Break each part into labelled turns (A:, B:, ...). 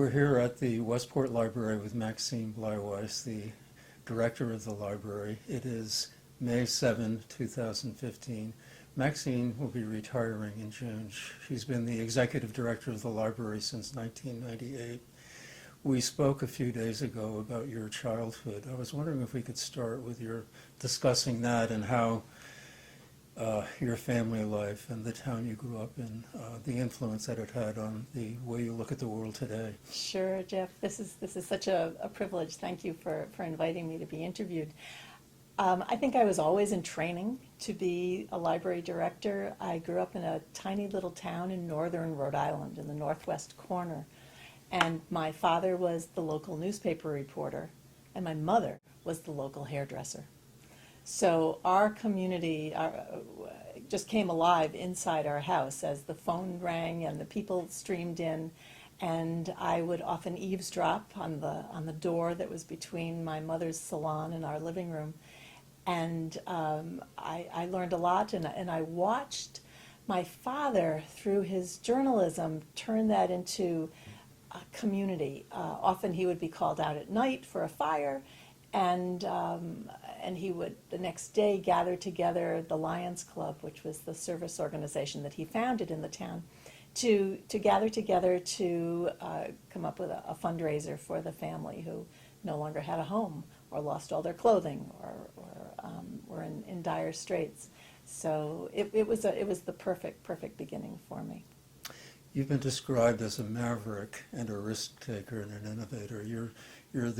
A: We're here at the Westport Library with Maxine Bleiweis, the director of the library. It is May 7, 2015. Maxine will be retiring in June. She's been the executive director of the library since 1998. We spoke a few days ago about your childhood. I was wondering if we could start with your discussing that and how your family life and the town you grew up in, the influence that it had on the way you look at the world today.
B: Sure, Jeff. This is such a privilege. Thank you for inviting me to be interviewed. I think I was always in training to be a library director. I grew up in a tiny little town in northern Rhode Island in the northwest corner. And my father was the local newspaper reporter, and my mother was the local hairdresser. So our community just came alive inside our house as the phone rang and the people streamed in, and I would often eavesdrop on the door that was between my mother's salon and our living room. And I learned a lot, and I watched my father, through his journalism, turn that into a community. Often he would be called out at night for a fire, and he would the next day gather together the Lions Club, which was the service organization that he founded in the town, to gather together to come up with a fundraiser for the family who no longer had a home or lost all their clothing or were in dire straits. So it was the perfect beginning for me.
A: You've been described as a maverick and a risk taker and an innovator. You're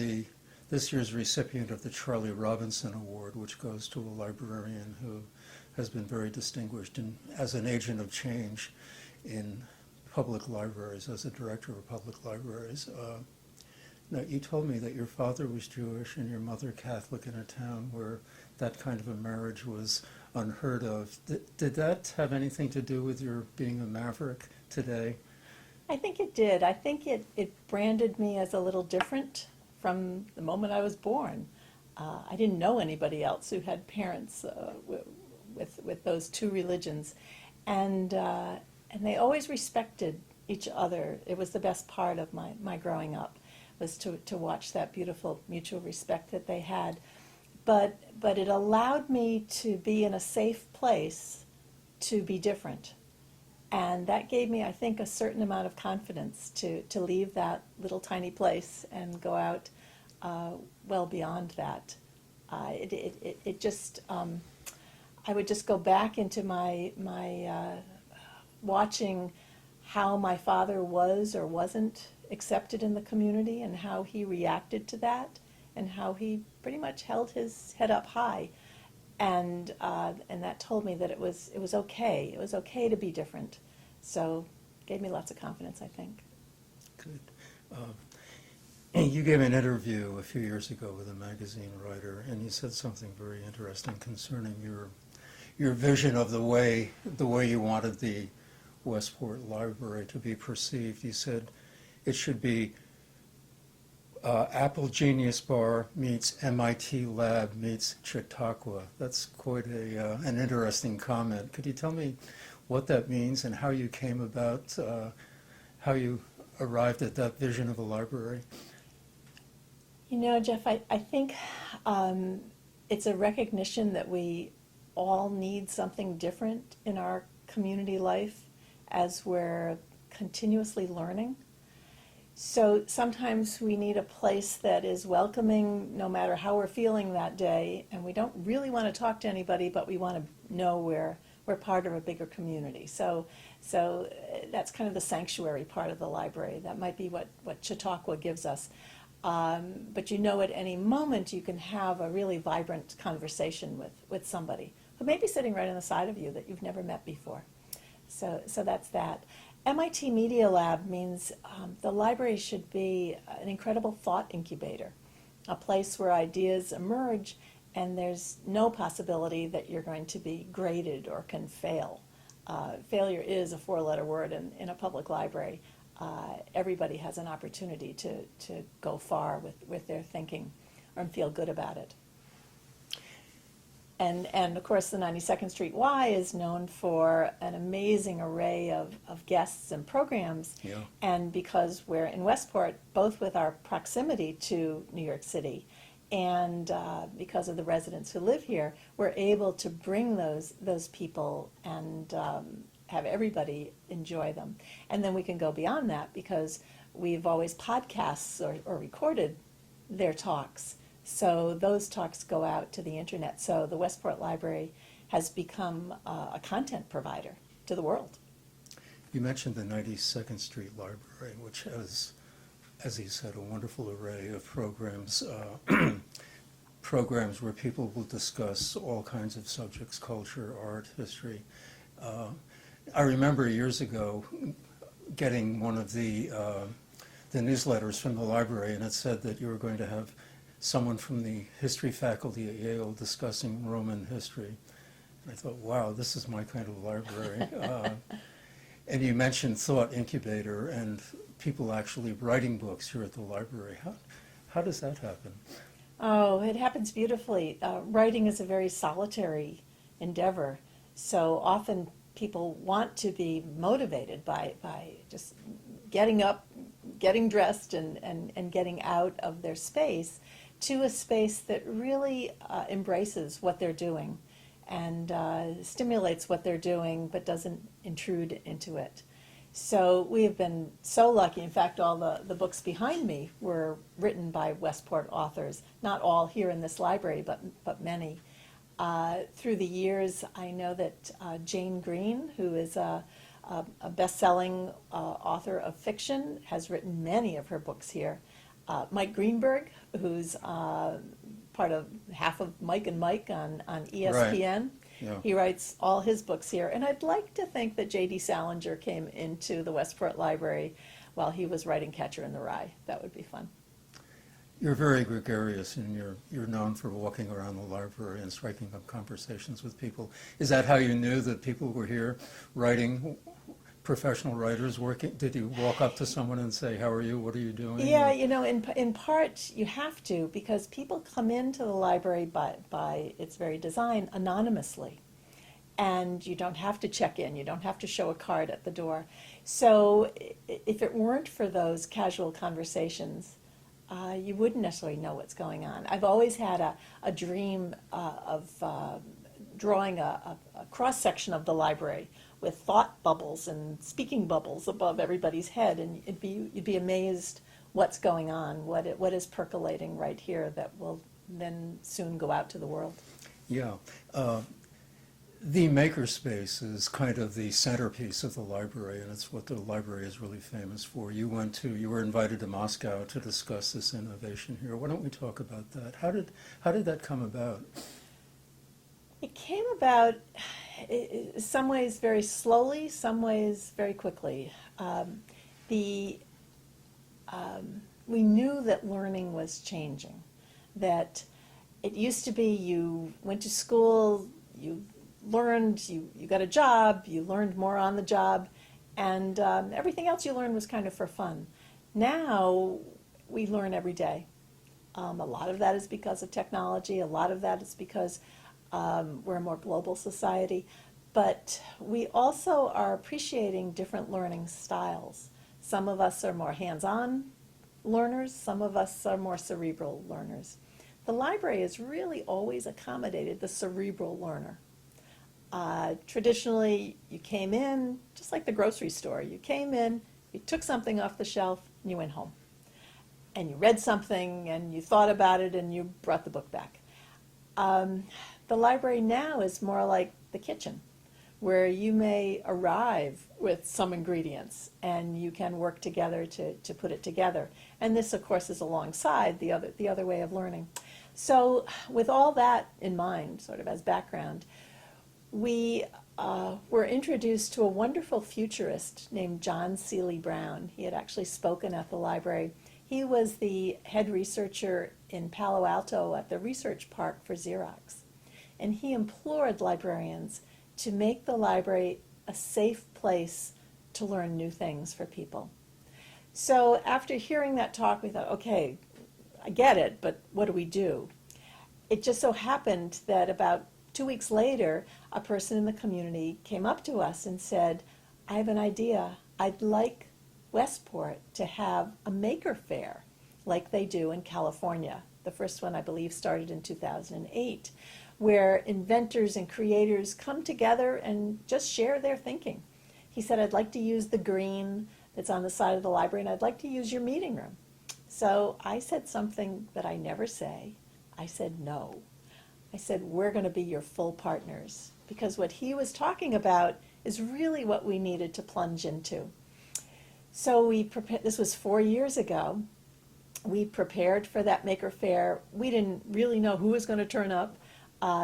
A: this year's recipient of the Charlie Robinson Award, which goes to a librarian who has been very distinguished as an agent of change in public libraries, as a director of public libraries. Now, you told me that your father was Jewish and your mother Catholic in a town where that kind of a marriage was unheard of. Did that have anything to do with your being a maverick today?
B: I think it did. I think it branded me as a little different from the moment I was born. I didn't know anybody else who had parents with those two religions, and they always respected each other. It was the best part of my growing up, was to watch that beautiful mutual respect that they had. But it allowed me to be in a safe place to be different. And that gave me, I think, a certain amount of confidence to leave that little tiny place and go out well beyond that. It just, I would just go back into my watching how my father was or wasn't accepted in the community and how he reacted to that and how he pretty much held his head up high. And that told me that it was okay. It was okay to be different. So it gave me lots of confidence, I think.
A: Good. You gave an interview a few years ago with a magazine writer, and you said something very interesting concerning your vision of the way you wanted the Westport Library to be perceived. You said it should be Apple Genius Bar meets MIT Lab meets Chautauqua. That's quite an interesting comment. Could you tell me what that means and how you came about, how you arrived at that vision of a library?
B: You know, Jeff, I think it's a recognition that we all need something different in our community life as we're continuously learning. So sometimes we need a place that is welcoming no matter how we're feeling that day, and we don't really want to talk to anybody, but we want to know we're part of a bigger community. So that's kind of the sanctuary part of the library. That might be what Chautauqua gives us. But you know, at any moment you can have a really vibrant conversation with somebody who may be sitting right on the side of you that you've never met before. So that's that. MIT Media Lab means the library should be an incredible thought incubator, a place where ideas emerge and there's no possibility that you're going to be graded or can fail. Failure is a four-letter word in a public library. Everybody has an opportunity to go far with their thinking and feel good about it. And of course, the 92nd Street Y is known for an amazing array of guests and programs.
A: Yeah.
B: And because we're in Westport, both with our proximity to New York City and because of the residents who live here, we're able to bring those people and have everybody enjoy them. And then we can go beyond that because we've always podcasts or recorded their talks. So those talks go out to the internet. So the Westport Library has become a content provider to the world.
A: You mentioned the 92nd Street Library, which has, as you said, a wonderful array of programs, programs where people will discuss all kinds of subjects, culture, art, history. I remember years ago getting one of the newsletters from the library, and it said that you were going to have someone from the history faculty at Yale discussing Roman history. And I thought, wow, this is my kind of library. And you mentioned Thought Incubator and people actually writing books here at the library. How does that happen?
B: Oh, it happens beautifully. Writing is a very solitary endeavor. So often people want to be motivated by just getting up, getting dressed, and getting out of their space to a space that really embraces what they're doing and stimulates what they're doing but doesn't intrude into it. So we have been so lucky. In fact, all the books behind me were written by Westport authors, not all here in this library, but many. Through the years, I know that Jane Green, who is a best-selling author of fiction, has written many of her books here. Mike Greenberg, who's part of half of Mike and Mike on ESPN.
A: Right. Yeah.
B: He writes all his books here. And I'd like to think that J.D. Salinger came into the Westport Library while he was writing Catcher in the Rye. That would be fun.
A: You're very gregarious, and you're known for walking around the library and striking up conversations with people. Is that how you knew that people were here writing, professional writers working? Did you walk up to someone and say, how are you, what are you doing?
B: Yeah, you know, in part you have to, because people come into the library by its very design anonymously. And you don't have to check in, you don't have to show a card at the door. So if it weren't for those casual conversations, you wouldn't necessarily know what's going on. I've always had a dream of drawing a cross-section of the library with thought bubbles and speaking bubbles above everybody's head, and you'd be amazed what's going on, what is percolating right here that will then soon go out to the world.
A: Yeah. The makerspace is kind of the centerpiece of the library, and it's what the library is really famous for. You were invited to Moscow to discuss this innovation here. Why don't we talk about that? How did that come about?
B: It came about, some ways very slowly, some ways very quickly. We knew that learning was changing, that it used to be you went to school, you learned, you got a job, you learned more on the job, and everything else you learned was kind of for fun. Now we learn every day. A lot of that is because of technology, a lot of that is because we're a more global society, but we also are appreciating different learning styles. Some of us are more hands-on learners, some of us are more cerebral learners. The library has really always accommodated the cerebral learner. Traditionally, you came in, just like the grocery store, you came in, you took something off the shelf, and you went home. And you read something, and you thought about it, and you brought the book back. The library now is more like the kitchen, where you may arrive with some ingredients, and you can work together to put it together. And this, of course, is alongside the other way of learning. So with all that in mind, sort of as background, we were introduced to a wonderful futurist named John Seely Brown. He had actually spoken at the library. He was the head researcher in Palo Alto at the research park for Xerox. And he implored librarians to make the library a safe place to learn new things for people. So after hearing that talk, we thought, okay, I get it, but what do we do? It just so happened that about 2 weeks later, a person in the community came up to us and said, I have an idea. I'd like Westport to have a maker fair like they do in California. The first one, I believe, started in 2008, where inventors and creators come together and just share their thinking. He said, I'd like to use the green that's on the side of the library, and I'd like to use your meeting room. So I said something that I never say. I said no. I said, we're going to be your full partners, because what he was talking about is really what we needed to plunge into. So we prepared, this was 4 years ago, we prepared for that maker fair. We didn't really know who was going to turn up.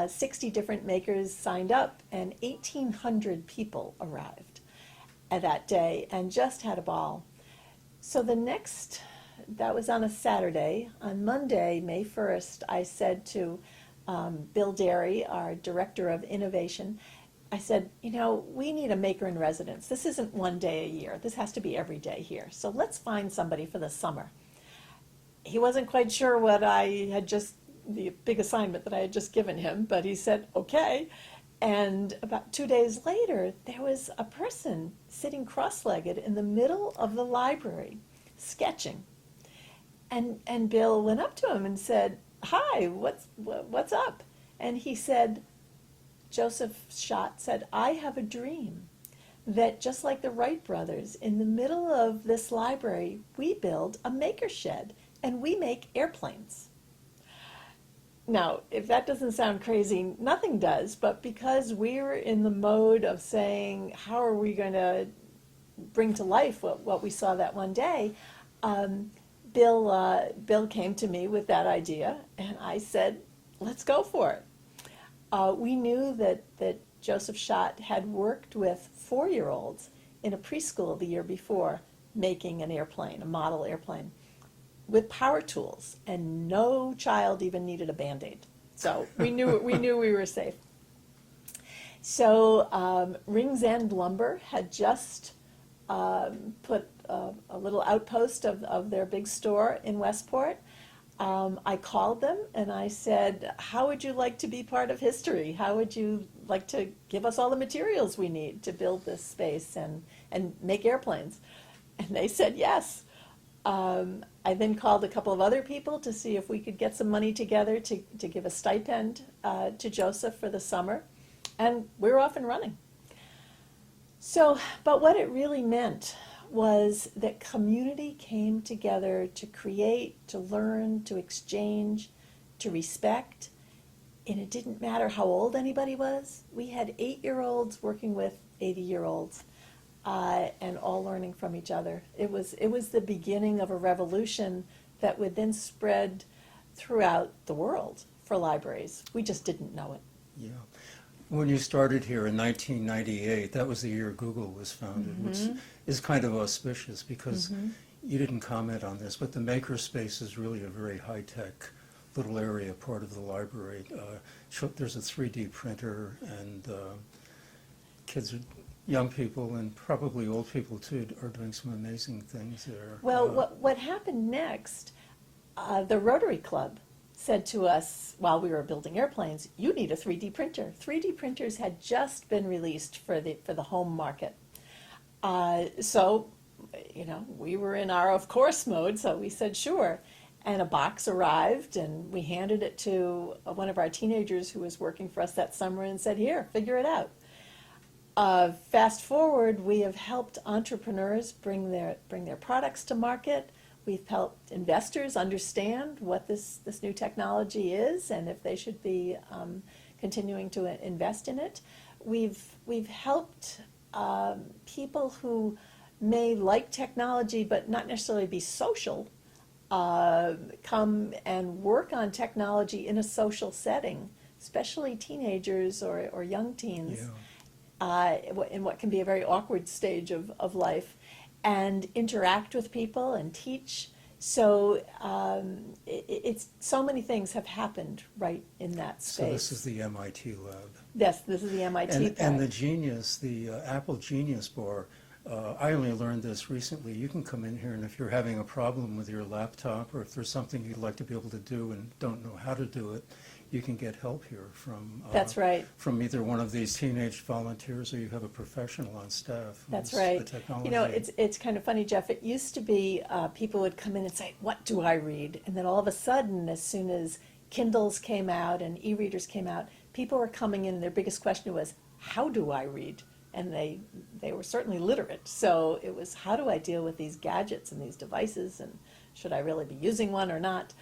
B: 60 different makers signed up, and 1,800 people arrived at that day and just had a ball. So that was on a Saturday. On Monday, May 1st, I said to Bill Derry, our Director of Innovation, I said, we need a maker in residence. This isn't one day a year. This has to be every day here. So let's find somebody for the summer. He wasn't quite sure what the big assignment that I had just given him, but he said, okay. And about 2 days later, there was a person sitting cross-legged in the middle of the library, sketching. And Bill went up to him and said, hi, what's up? And he said, Joseph Schott said, I have a dream that just like the Wright brothers, in the middle of this library, we build a maker shed and we make airplanes. Now, if that doesn't sound crazy, nothing does, but because we're in the mode of saying, how are we going to bring to life what we saw that one day, Bill came to me with that idea, and I said, let's go for it. We knew that Joseph Schott had worked with 4-year-olds in a preschool the year before, making an airplane, a model airplane, with power tools, and no child even needed a Band-Aid. So we knew we were safe. So Rings End Lumber had just put a little outpost of their big store in Westport. I called them and I said, how would you like to be part of history? How would you like to give us all the materials we need to build this space and make airplanes? And they said yes. I then called a couple of other people to see if we could get some money together to give a stipend to Joseph for the summer. And we were off and running. So, but what it really meant was that community came together to create, to learn, to exchange, to respect. And it didn't matter how old anybody was. We had 8-year-olds working with 80-year-olds. And all learning from each other. It was the beginning of a revolution that would then spread throughout the world for libraries. We just didn't know it.
A: Yeah. When you started here in 1998, that was the year Google was founded, which is kind of auspicious because you didn't comment on this, but the makerspace is really a very high-tech little area, part of the library. There's a 3D printer, and young people and probably old people too are doing some amazing things there.
B: Well, what happened next, the Rotary Club said to us while we were building airplanes, you need a 3D printer. 3D printers had just been released for the home market. So, we were in our of course mode, so we said sure. And a box arrived, and we handed it to one of our teenagers who was working for us that summer and said, here, figure it out. Fast forward, we have helped entrepreneurs bring their products to market. We've helped investors understand what this new technology is and if they should be continuing to invest in it. We've helped people who may like technology but not necessarily be social come and work on technology in a social setting, especially teenagers or young teens.
A: Yeah.
B: In what can be a very awkward stage of life, and interact with people and teach. So it's so many things have happened right in that space.
A: So this is the MIT lab.
B: Yes, this is the MIT
A: And the Genius, the Apple Genius Bar, I only learned this recently. You can come in here, and if you're having a problem with your laptop or if there's something you'd like to be able to do and don't know how to do it, you can get help here from
B: That's right.
A: from either one of these teenage volunteers or you have a professional on staff.
B: That's
A: who's
B: right.
A: The technology.
B: You know, it's kind of funny, Jeff. It used to be people would come in and say, "What do I read?" And then all of a sudden, as soon as Kindles came out and e-readers came out, people were coming in. And their biggest question was, "How do I read?" And they were certainly literate. So it was, "How do I deal with these gadgets and these devices? And should I really be using one or not?"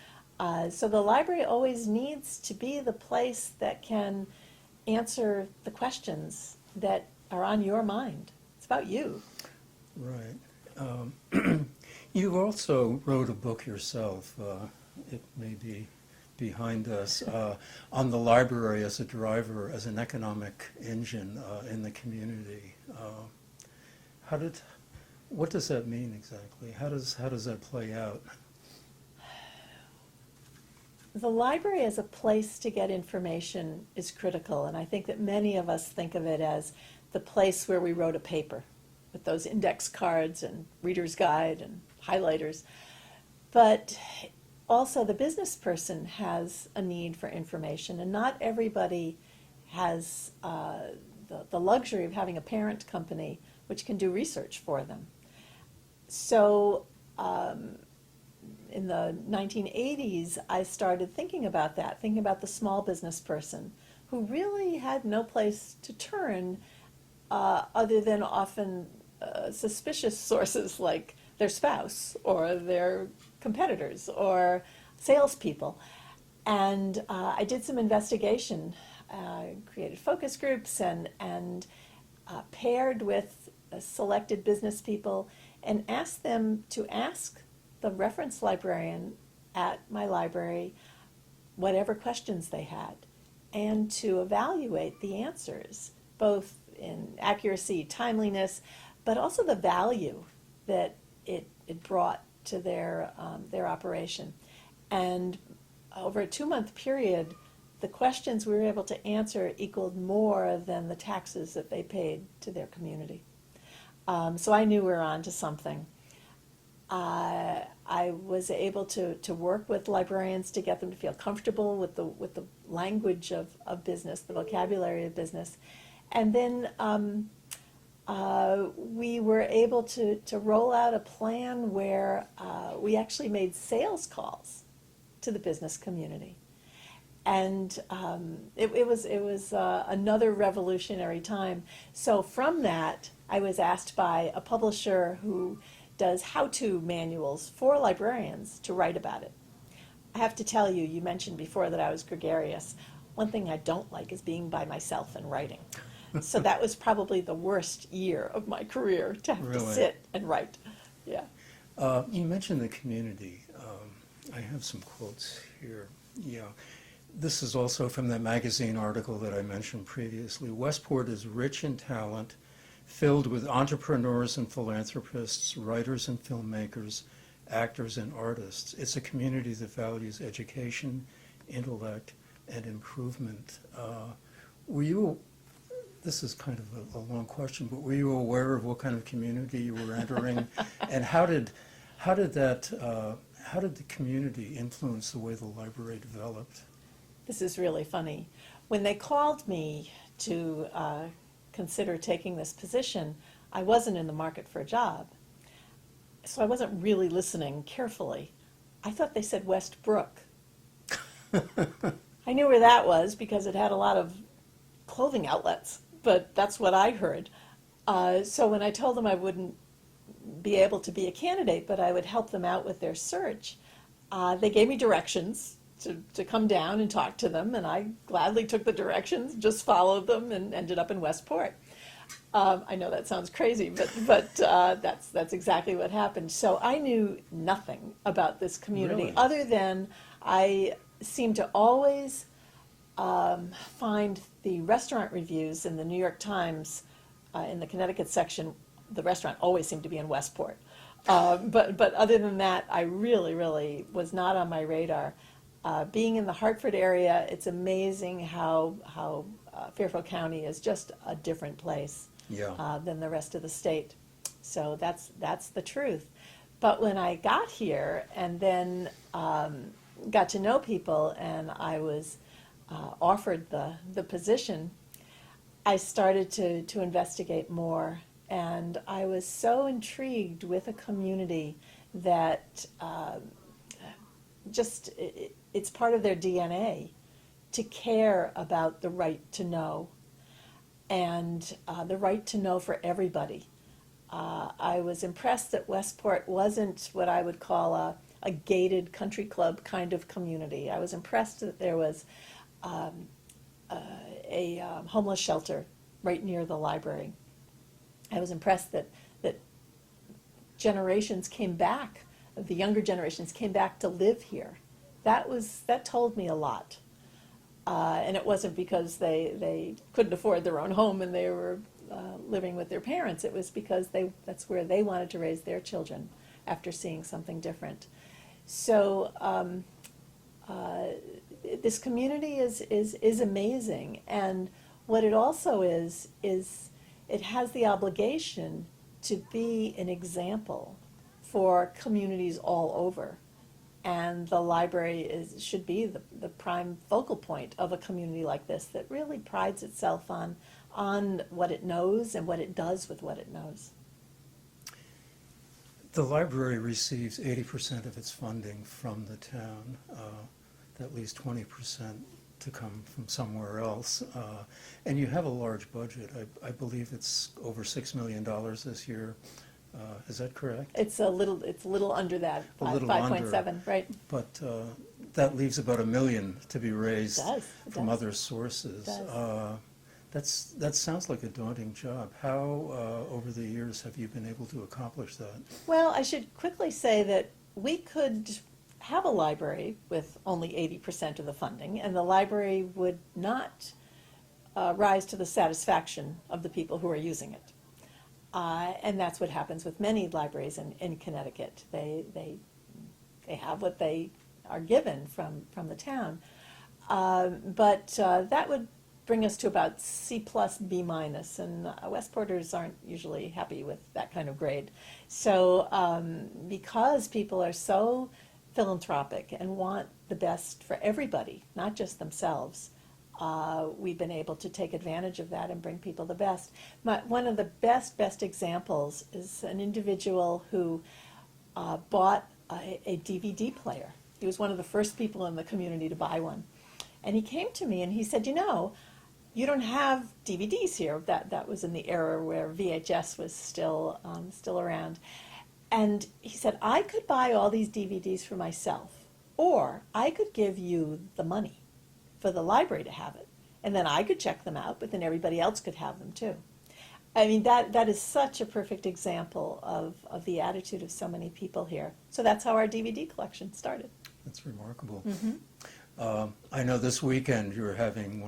B: So the library always needs to be the place that can answer the questions that are on your mind. It's about you.
A: Right. You also wrote a book yourself. It may be behind us on the library as a driver, as an economic engine in the community. What does that mean exactly? How does that play out?
B: The library as a place to get information is critical, and I think that many of us think of it as the place where we wrote a paper with those index cards and reader's guide and highlighters. But also the business person has a need for information, and not everybody has the luxury of having a parent company which can do research for them. So in the 1980s, I started thinking about that, thinking about the small business person who really had no place to turn other than often suspicious sources like their spouse or their competitors or salespeople. And I did some investigation, created focus groups and paired with selected business people and asked them to ask the reference librarian at my library whatever questions they had and to evaluate the answers, both in accuracy, timeliness, but also the value that it brought to their operation. And over a 2-month period, the questions we were able to answer equaled more than the taxes that they paid to their community. So I knew we were on to something. I was able to work with librarians to get them to feel comfortable with the language of business, the vocabulary of business. And then we were able to roll out a plan where we actually made sales calls to the business community. And it was another revolutionary time. So from that, I was asked by a publisher who does how-to manuals for librarians to write about it. I have to tell you, you mentioned before that I was gregarious. One thing I don't like is being by myself and writing. So that was probably the worst year of my career, to have to sit and write. Yeah.
A: You mentioned the community. I have some quotes here. Yeah. This is also from that magazine article that I mentioned previously. Westport is rich in talent, filled with entrepreneurs and philanthropists, writers and filmmakers, actors and artists. It's a community that values education, intellect, and improvement. This is kind of a long question, but were you aware of what kind of community you were entering? And how did the community influence the way the library developed?
B: This is really funny. When they called me to consider taking this position, I wasn't in the market for a job. So I wasn't really listening carefully. I thought they said Westbrook. I knew where that was because it had a lot of clothing outlets, but that's what I heard. So when I told them I wouldn't be able to be a candidate, but I would help them out with their search, they gave me directions to come down and talk to them, and I gladly took the directions, just followed them, and ended up in Westport. I know that sounds crazy, but that's exactly what happened. So I knew nothing about this community,
A: Really?
B: other than I seemed to always find the restaurant reviews in the New York Times in the Connecticut section. The restaurant always seemed to be in Westport. But other than that, I really was not on my radar. Being in the Hartford area, it's amazing how Fairfield County is just a different place than the rest of the state. So that's the truth. But when I got here and then got to know people, and I was offered the position, I started to investigate more, and I was so intrigued with a community that it's part of their DNA to care about the right to know, and the right to know for everybody. I was impressed that Westport wasn't what I would call a gated country club kind of community. I was impressed that there was a homeless shelter right near the library. I was impressed that generations came back, the younger generations came back to live here. That told me a lot. And it wasn't because they couldn't afford their own home and they were living with their parents. It was because that's where they wanted to raise their children after seeing something different. So this community is amazing, and what it also is it has the obligation to be an example for communities all over. And the library should be the prime focal point of a community like this that really prides itself on what it knows and what it does with what it knows.
A: The library receives 80% of its funding from the town, at least 20% to come from somewhere else. And you have a large budget. I believe it's over $6 million this year. Is that correct?
B: It's a little under that,
A: A little
B: 5.7, right?
A: But that leaves about $1 million to be raised from
B: does.
A: other sources.
B: It does.
A: That sounds like a daunting job. How, over the years, have you been able to accomplish that?
B: Well, I should quickly say that we could have a library with only 80% of the funding, and the library would not rise to the satisfaction of the people who are using it. And that's what happens with many libraries in Connecticut. They have what they are given from the town. But that would bring us to about C plus, B minus, and Westporters aren't usually happy with that kind of grade. So because people are so philanthropic and want the best for everybody, not just themselves, we've been able to take advantage of that and bring people the best. One of the best examples is an individual who bought a DVD player. He was one of the first people in the community to buy one. And he came to me and he said, you don't have DVDs here. That was in the era where VHS was still around. And he said, I could buy all these DVDs for myself, or I could give you the money for the library to have it, and then I could check them out, but then everybody else could have them too. I mean, that is such a perfect example of the attitude of so many people here. So that's how our DVD collection started.
A: That's remarkable.
B: Mm-hmm.
A: I know this weekend you're having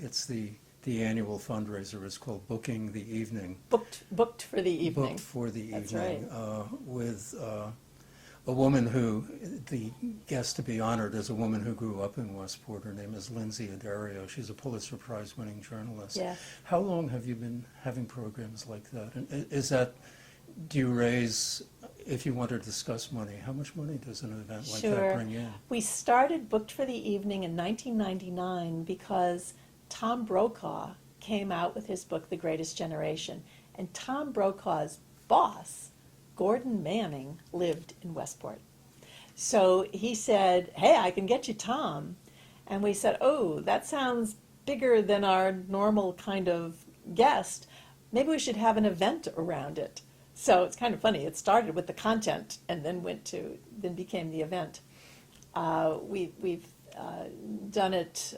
A: it's the annual fundraiser. It's called Booking the Evening.
B: Booked for the evening.
A: Booked for the
B: That's
A: evening,
B: right.
A: with a woman who, the guest to be honored is a woman who grew up in Westport. Her name is Lindsay Addario. She's a Pulitzer Prize winning journalist.
B: Yeah.
A: How long have you been having programs like that? And do you raise, if you want to discuss money, how much money does an event like that bring in?
B: We started Booked for the Evening in 1999 because Tom Brokaw came out with his book, The Greatest Generation. And Tom Brokaw's boss, Gordon Manning, lived in Westport. So he said, hey, I can get you Tom. And we said, oh, that sounds bigger than our normal kind of guest. Maybe we should have an event around it. So it's kind of funny. It started with the content and then then became the event. We've done it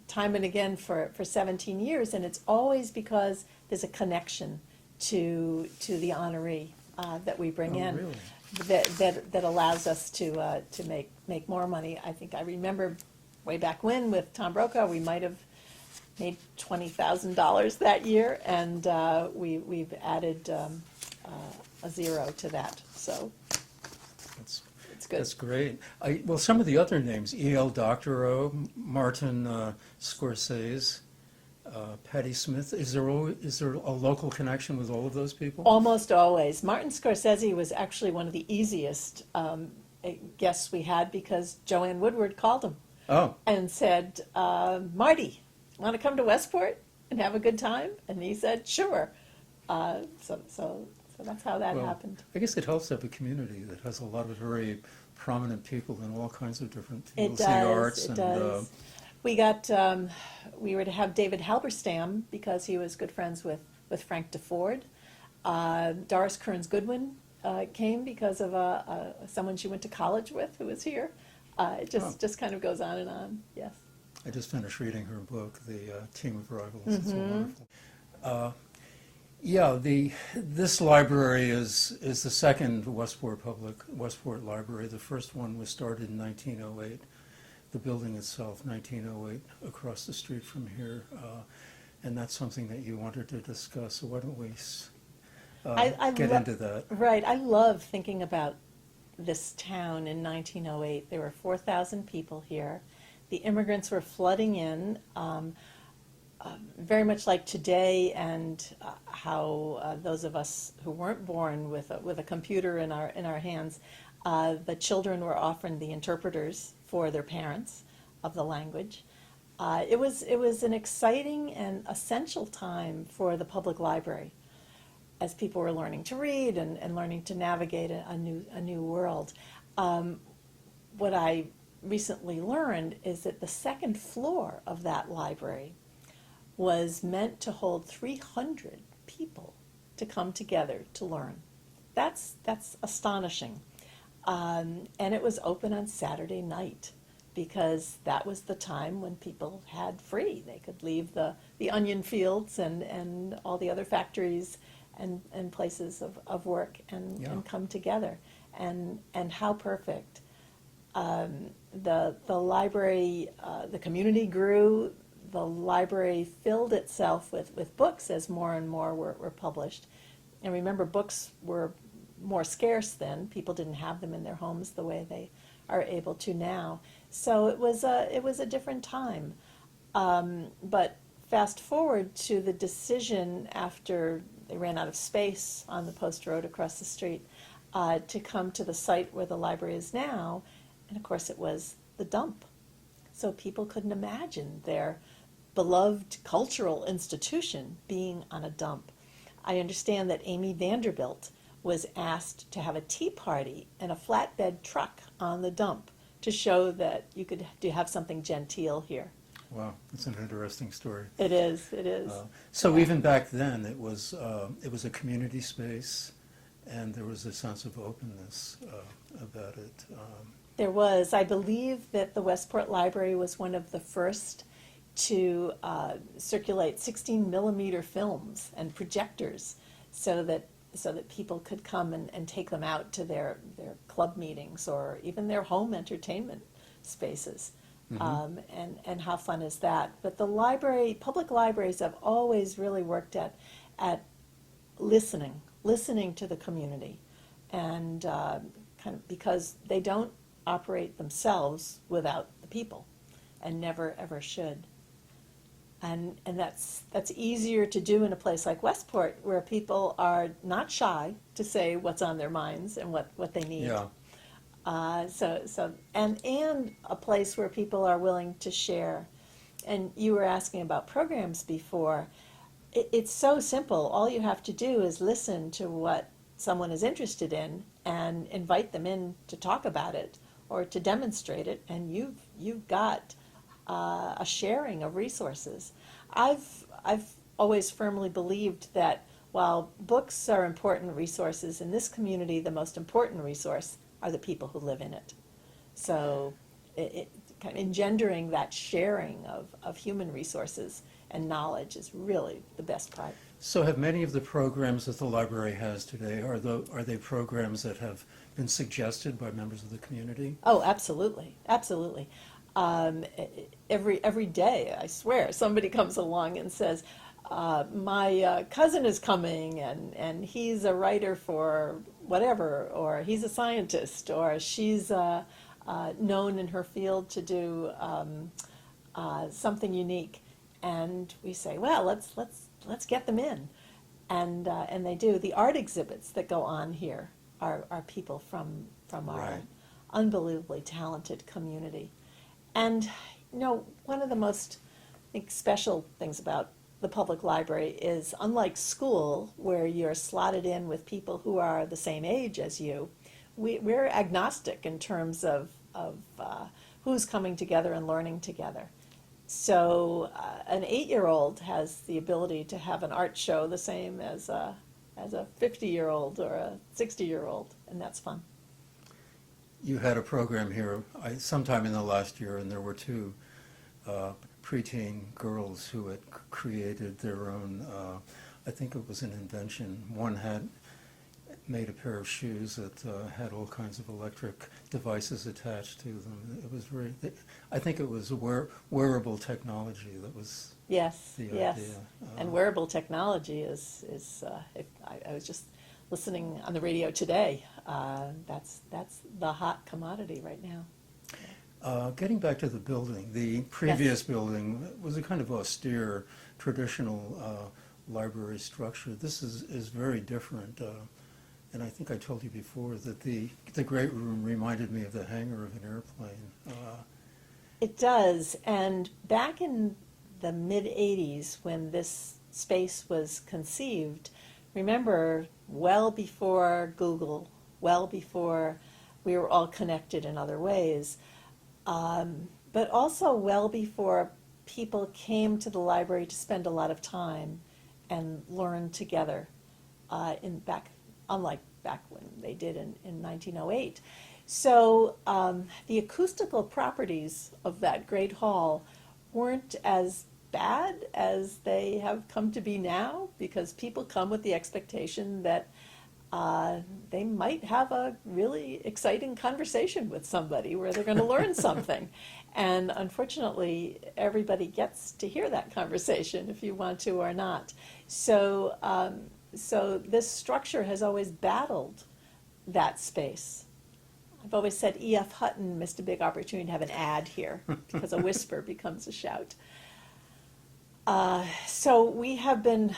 B: time and again for 17 years, and it's always because there's a connection to the honoree that we bring in.
A: Really?
B: That allows us to make more money. I think I remember way back when with Tom Brokaw, we might have made $20,000 that year, and we've added a zero to that. So it's good.
A: That's great. Well, some of the other names, E.L. Doctorow, Martin Scorsese, Patti Smith, is there a local connection with all of those people?
B: Almost always. Martin Scorsese was actually one of the easiest guests we had because Joanne Woodward called him.
A: Oh,
B: and said, Marty, want to come to Westport and have a good time? And he said, sure. So that's how that
A: well,
B: happened.
A: I guess it helps to have a community that has a lot of very prominent people in all kinds of different
B: It
A: fields, the
B: does,
A: arts
B: it
A: and,
B: does. We were to have David Halberstam because he was good friends with Frank DeFord. Doris Kearns Goodwin came because of someone she went to college with who was here. It just kind of goes on and on, yes.
A: I just finished reading her book, The Team of Rivals. It's wonderful. Yeah, this library is the second Westport library. The first one was started in 1908. The building itself, 1908, across the street from here, and that's something that you wanted to discuss. So why don't we
B: I
A: get
B: lo-
A: into that?
B: Right, I love thinking about this town in 1908. There were 4,000 people here. The immigrants were flooding in. Very much like today, and how those of us who weren't born with a computer in our hands, the children were often the interpreters for their parents of the language. It was an exciting and essential time for the public library, as people were learning to read and learning to navigate a new world. What I recently learned is that the second floor of that library was meant to hold 300 people to come together to learn. That's astonishing. And it was open on Saturday night because that was the time when people had free. They could leave the onion fields and all the other factories and places of work and come together. And how perfect. The library, the community grew. The library filled itself with books as more and more were published. And remember, books were more scarce then. People didn't have them in their homes the way they are able to now. So it was a different time. But fast forward to the decision after they ran out of space on the post road across the street to come to the site where the library is now. And of course it was the dump. So people couldn't imagine their beloved cultural institution being on a dump. I understand that Amy Vanderbilt was asked to have a tea party in a flatbed truck on the dump to show that you could have something genteel here.
A: Wow, that's an interesting story.
B: It is, it is.
A: So even back then, it was a community space, and there was a sense of openness about it.
B: There was. I believe that the Westport Library was one of the first to circulate 16 millimeter films and projectors so that people could come and take them out to their club meetings or even their home entertainment spaces. And how fun is that? But the public libraries have always really worked at listening to the community, and kind of because they don't operate themselves without the people, and never ever should. And that's easier to do in a place like Westport, where people are not shy to say what's on their minds and what they need.
A: Yeah.
B: And a place where people are willing to share. And you were asking about programs before. It's so simple. All you have to do is listen to what someone is interested in and invite them in to talk about it or to demonstrate it, and you've got a sharing of resources. I've always firmly believed that while books are important resources, in this community the most important resource are the people who live in it. So it kind of engendering that sharing of human resources and knowledge is really the best part.
A: So have many of the programs that the library has today, are they programs that have been suggested by members of the community?
B: Oh, absolutely, absolutely. Every day, I swear, somebody comes along and says, my cousin is coming and he's a writer for whatever, or he's a scientist, or she's known in her field to do something unique. And we say, well, let's get them in. And they do. The art exhibits that go on here are people from our
A: Right.
B: unbelievably talented community. And, one of the most, I think, special things about the public library is, unlike school, where you're slotted in with people who are the same age as you, we're agnostic in terms of who's coming together and learning together. So an 8-year-old has the ability to have an art show the same as a 50-year-old or a 60-year-old, and that's fun.
A: You had a program here sometime in the last year, and there were two preteen girls who had created their own, I think it was an invention. One had made a pair of shoes that had all kinds of electric devices attached to them. It was I think it was wearable technology that was
B: Yes,
A: the
B: yes.
A: idea.
B: And wearable technology is I was just listening on the radio today. That's the hot commodity right now.
A: Getting back to the building, the previous building was a kind of austere, traditional library structure. This is very different. And I think I told you before that the great room reminded me of the hangar of an airplane.
B: It does. And back in the mid-'80s, when this space was conceived, remember, well before Google, well before we were all connected in other ways, but also well before people came to the library to spend a lot of time and learn together, unlike back when they did in 1908. So the acoustical properties of that great hall weren't as bad as they have come to be now, because people come with the expectation that they might have a really exciting conversation with somebody where they're going to learn something. And unfortunately, everybody gets to hear that conversation if you want to or not. So, so this structure has always battled that space. I've always said E.F. Hutton missed a big opportunity to have an ad here, because a whisper becomes a shout. So we have been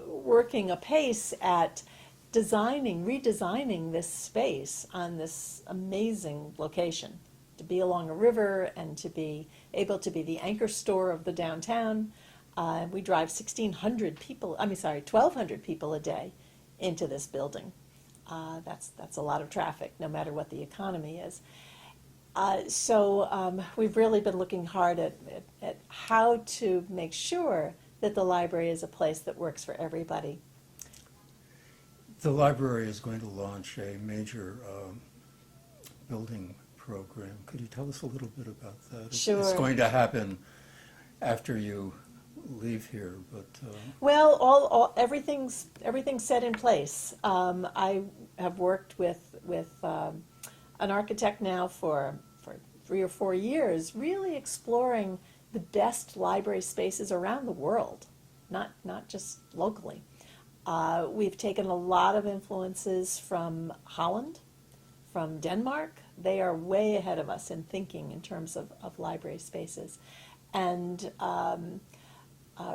B: working apace at redesigning this space on this amazing location, to be along a river and to be able to be the anchor store of the downtown. We drive 1,200 people a day into this building. That's a lot of traffic, no matter what the economy is. So we've really been looking hard at how to make sure that the library is a place that works for everybody.
A: The library is going to launch a major building program. Could you tell us a little bit about that?
B: Sure.
A: It's going to happen after you leave here, but
B: well, everything's set in place. I have worked with an architect now for 3 or 4 years, really exploring the best library spaces around the world, not just locally. We've taken a lot of influences from Holland, from Denmark. They are way ahead of us in thinking in terms of library spaces, and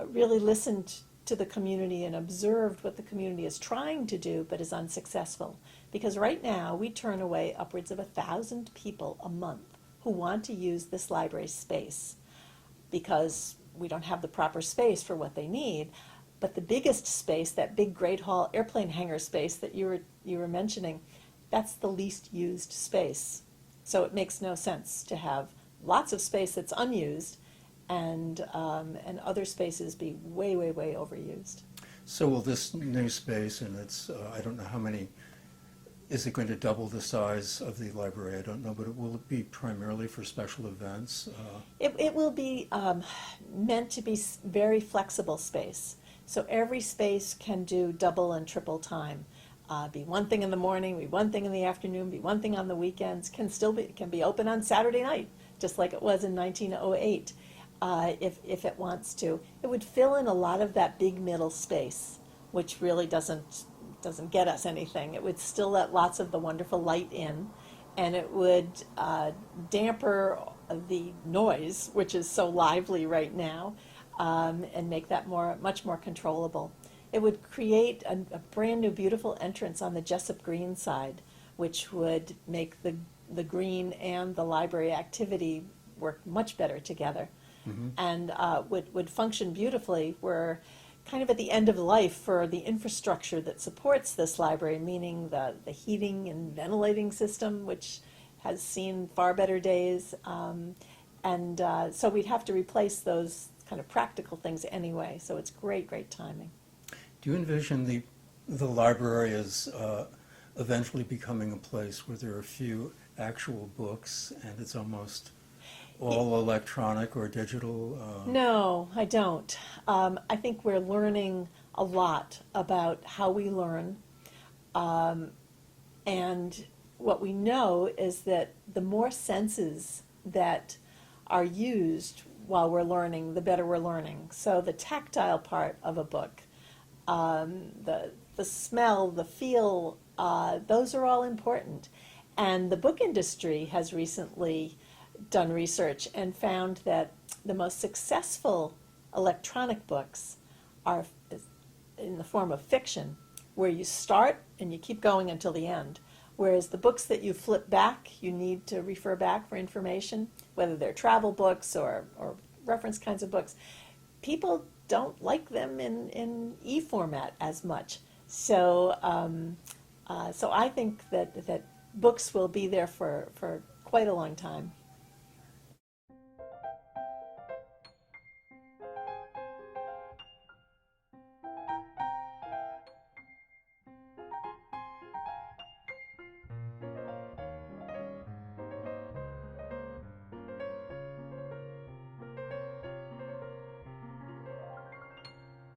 B: really listened to the community and observed what the community is trying to do but is unsuccessful. Because right now we turn away upwards of 1,000 people a month who want to use this library space because we don't have the proper space for what they need. But the biggest space, that big Great Hall airplane hangar space that you were mentioning, that's the least used space. So it makes no sense to have lots of space that's unused and other spaces be way, way, way overused.
A: so will this new space, and it's, I don't know how many, is it going to double the size of the library? I don't know, but will it be primarily for special events?
B: It will be meant to be very flexible space. So every space can do double and triple time. Be one thing in the morning, be one thing in the afternoon, be one thing on the weekends. Can be open on Saturday night, just like it was in 1908. If it wants to, it would fill in a lot of that big middle space, which really doesn't get us anything. It would still let lots of the wonderful light in, and it would damper the noise, which is so lively right now, and make that much more controllable. It would create a brand new beautiful entrance on the Jessup Green side, which would make the green and the library activity work much better together
A: Mm-hmm.
B: and would function beautifully. We're kind of at the end of life for the infrastructure that supports this library, meaning the heating and ventilating system, which has seen far better days. So we'd have to replace those kind of practical things anyway. So it's great timing.
A: Do you envision the library as eventually becoming a place where there are a few actual books and it's almost all electronic or digital?
B: No, I don't. I think we're learning a lot about how we learn. And what we know is that the more senses that are used while we're learning, the better we're learning. So the tactile part of a book, the smell, the feel, those are all important. And the book industry has recently done research and found that the most successful electronic books are in the form of fiction, where you start and you keep going until the end. Whereas the books that you flip back, you need to refer back for information, whether they're travel books or reference kinds of books. People don't like them in e-format as much. So I think that books will be there for quite a long time.